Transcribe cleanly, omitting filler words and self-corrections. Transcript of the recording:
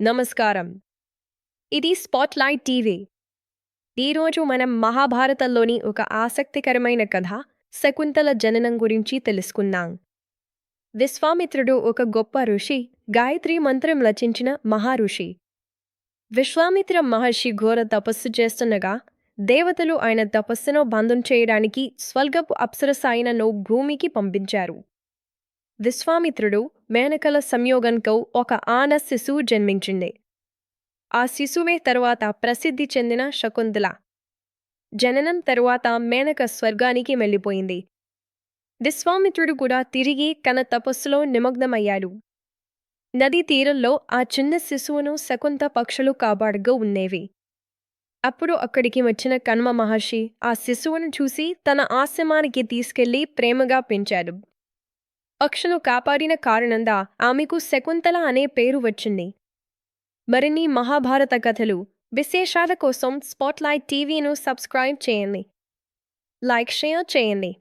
నమస్కారం. ఇది spotlight TV. ఈరోజు మనం మహాభారతంలోని ఒక ఆసక్తికరమైన కథ శకుంతల జననం గురించి తెలుసుకుందాం. విశ్వామిత్రుడు ఒక గొప్ప ఋషి, గాయత్రి మంత్రం రచించిన మహర్షి. విశ్వామిత్ర మహర్షి ఘోర తపస్సు చేస్తుండగా దేవతలు ఆయన తపస్సును భంగం చేయడానికి స్వర్గపు అప్సరస అయినను భూమికి పంపించారు. విశ్వామిత్రుడు మేనకల సంయోగంతో ఒక ఆడ శిశువు జన్మించింది. ఆ శిశువే తరువాత ప్రసిద్ధి చెందిన శకుంతల. జననం తరువాత మేనక స్వర్గానికి వెళ్ళిపోయింది. విశ్వామిత్రుడు కూడా తిరిగి తన తపస్సులో నిమగ్నమయ్యాడు. నదీ తీరంలో ఆ చిన్న శిశువును శకుంత పక్షులు కాపాడుతూ ఉండేవి. అప్పుడు అక్కడికి వచ్చిన కణ్వ మహర్షి ఆ శిశువును చూసి తన ఆశ్రమానికి తీసుకెళ్లి ప్రేమగా పెంచాడు. పక్షులు కాపాడిన కారణంగా ఆమెకు శకుంతల అనే పేరు వచ్చింది. మరిన్ని మహాభారత కథలు, విశేషాల కోసం స్పాట్‌లైట్ టీవీను సబ్స్క్రైబ్ చేయండి. లైక్, షేర్ చేయండి.